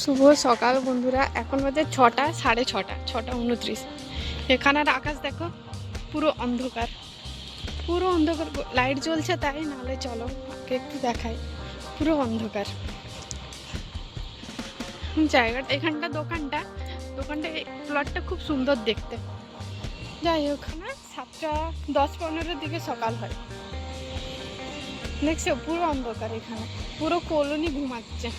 শুভ সকাল বন্ধুরা, এখন বাজে 6টা, 6:30, 6:29। এখানের আকাশ দেখো, পুরো অন্ধকার, পুরো অন্ধকার। লাইট জ্বলছে তাই, নাহলে চলো আগে একটু দেখাই। পুরো অন্ধকার জায়গাটা, এখানটা দোকানটা, এই প্লটটা খুব সুন্দর দেখতে। যাই হোক, 7টা 10-15 দিকে সকাল হয়। দেখছো পুরো অন্ধকার, এখানে পুরো কলোনি ঘুমাচ্ছে,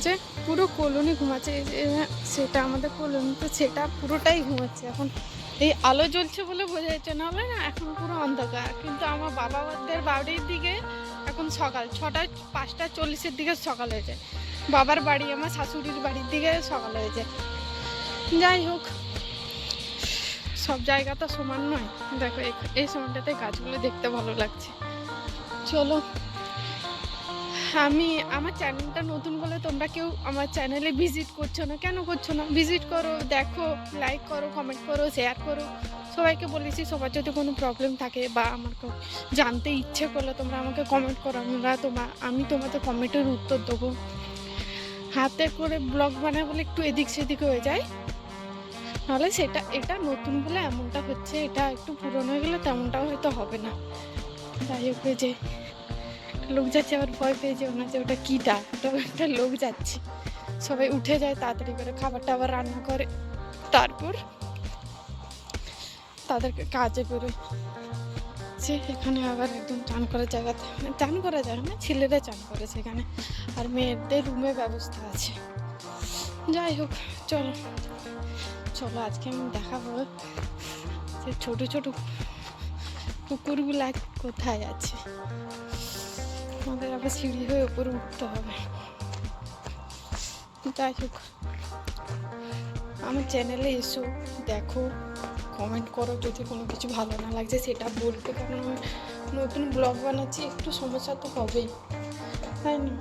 যে পুরো কলোনি ঘুমাচ্ছে। সেটা আমাদের কলোনি, তো সেটা পুরোটাই ঘুমাচ্ছে এখন। এই আলো জ্বলছে বলে বোঝা যাচ্ছে, নাহলে না এখন পুরো অন্ধকার। কিন্তু আমার বাবাদের বাড়ির দিকে এখন সকাল 6টা 5:40 দিকে সকাল হয়ে যায়। বাবার বাড়ি, আমার শাশুড়ির বাড়ির দিকে সকাল হয়ে যায়। যাই হোক, সব জায়গা তো সমান নয়। দেখো এই সময়টাতে গাছগুলো দেখতে ভালো লাগছে। চলো, আমি আমার চ্যানেলটা নতুন বলে তোমরা কেউ আমার চ্যানেলে ভিজিট করছো না, কেন করছো না? ভিজিট করো, দেখো, লাইক করো, কমেন্ট করো, শেয়ার করো। সবাইকে বলেছি, সবার যদি কোনো প্রবলেম থাকে বা আমার জানতে ইচ্ছে করলে তোমরা আমাকে কমেন্ট করো, আমি তোমাদের কমেন্টের উত্তর দেবো। হাতে করে ব্লগ বানায় বলে একটু এদিক সেদিক হয়ে যায়, নাহলে এটা নতুন বলে এমনটা হচ্ছে। এটা একটু পুরনো হয়ে গেলে তেমনটাও হয়তো হবে না। যাই হোক, যে লোক যাচ্ছে, আবার ভয় পেয়ে যেও না যে ওটা কীটা, ওটা একটা লোক যাচ্ছে। সবাই উঠে যায় তাড়াতাড়ি করে, খাবারটা আবার রান্না করে, তারপর তাদেরকে কাজে করে। যে এখানে আবার একদম চান করার জায়গা, চান করা যায় না, ছেলেরা চান করে সেখানে, আর মেয়েদের রুমের ব্যবস্থা আছে। যাই হোক, চলো চলো, আজকে আমি দেখাবো যে ছোট ছোট কুকুরগুলা কোথায় আছে। আমাদের আবার সিঁড়ি হয়ে উপরে উঠতে হবে। যাই হোক, আমার চ্যানেলে এসো, দেখো, কমেন্ট করো। যদি কোনো কিছু ভালো না লাগছে সেটা বলতে, কারণ আমি নতুন ব্লগ বানাচ্ছি, একটু সমস্যা তো হবেই, তাই না?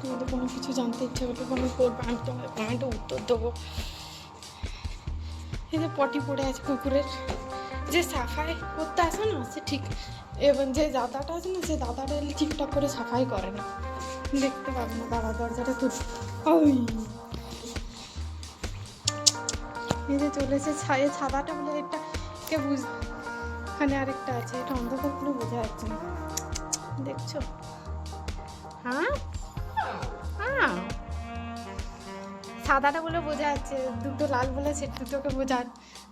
যদি কোনো কিছু জানতে ইচ্ছে করলে কমেন্ট করবে, আমি তোমার কমেন্টে উত্তর দেবো। এই যে পটি পড়ে আছে কুকুরের, যে সাফাই করতে আসে না, সে ঠিক, এবং যে দাদাটা আছে না, সে দাদাটা এলে ঠিকঠাক করে সাফাই করে না। দেখতে পাবে না, দাদা দরজাটা খুব, ওই এই যে চলেছে ছাদাটা বলে, এটা কে এখানে আরেকটা আছে, এটা অন্ধকার করে বোঝা যাচ্ছে না, দেখছো? হ্যাঁ হ্যাঁ, সাদাটা বলে বোঝা যাচ্ছে, দুটো লাল বলে সে দুটোকে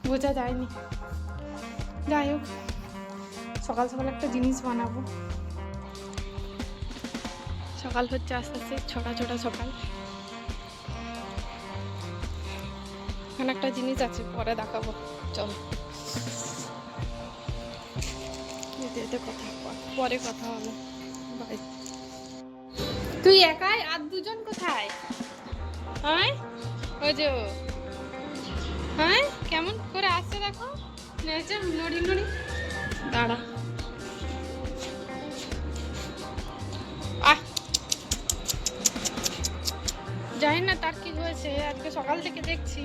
বোঝা যায়নি। যাই হোক, সকাল সকাল একটা জিনিস বানাবো। সকাল হচ্ছে আস্তে আস্তে, ছটা সকাল। এখানে একটা জিনিস আছে, পরে দেখাবো, চলো। এতে কথা পরে কথা হবে, বাই। তুই একাই, আর দুজন কোথায়? হ্যাঁ, ওই যে, হ্যাঁ, কেমন করে আসছে দেখো, নড়ি দাঁড়া। জানি না তার কি হয়েছে, আজকে সকাল থেকে দেখছি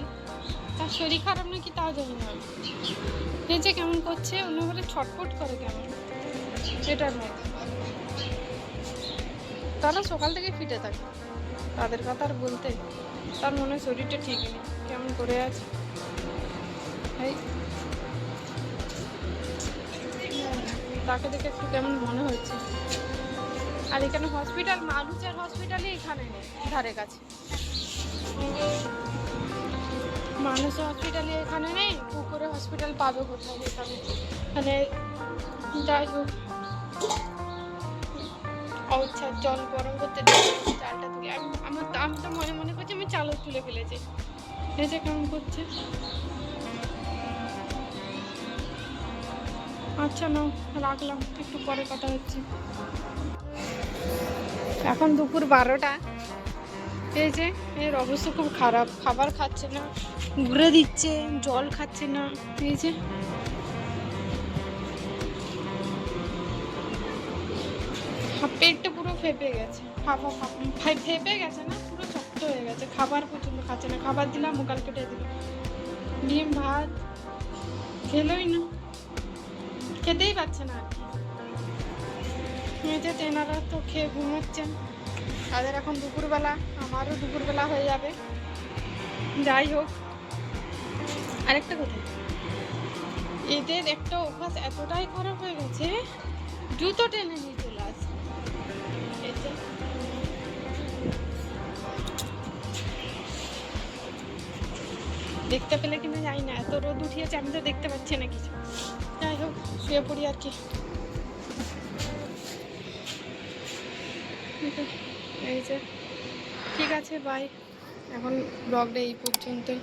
তার শরীর খারাপ নাকি তাও জানি না। এই যে কেমন করছে, অন্য বলে ছটফট করে কেমন, এটা নয়। তারা সকাল থেকে ফিটে থাকে, তাদের কথা আর বলতে, তার মনে হয় শরীরটা ঠিক নেই, কেমন করে আছে। তাকে দেখে একটু কেমন মনে হচ্ছে। আর এখানে হসপিটাল, মানুষের হসপিটালই এখানে নেই ধারে কাছে, মানুষের হসপিটালই এখানে নেই, কুকুরের হসপিটাল পাবে কোথায় এখানে? মানে যাই হোক, আচ্ছা, জল গরম করতে চালটা থেকে আমি তো মনে করছি আমি চালও তুলে ফেলেছি। এই যে কেমন করছে। আচ্ছা নাও, রাখলাম, একটু পরে কথা হচ্ছে। এখন দুপুর 12টা। এই যে এর অবস্থা খুব খারাপ, খাবার খাচ্ছে না, ঘুরে দিচ্ছে, জল খাচ্ছে না। এই যে পেটটা পুরো ফেপে গেছে, ফেপে গেছে না, পুরো শক্ত হয়ে গেছে, খাবার পর্যন্ত খাচ্ছে না। খাবার দিলাম, মুখাল কেটে দিল, ডিম ভাত খেলোই না, খেতেই পাচ্ছে না আর কি। এই যে তেনারা তো খেয়ে ঘুমাচ্ছেন, তাদের এখন দুপুরবেলা, আমারও দুপুরবেলা হয়ে যাবে। যাই হোক, আরেকটা কথা, এদের একটা অভ্যাস এতটাই খারাপ হয়ে গেছে, জুতো টেনে নিয়ে চলে আসে। এতে দেখতে পেলে কিনা জানি না, এত রোদ উঠিয়েছে আমি তো দেখতে পাচ্ছি না কিছু। যাই হোক, শুয়ে পড়ি আর কি। এই যে, ঠিক আছে, বাই। এখন ব্লগটা এই পর্যন্তই।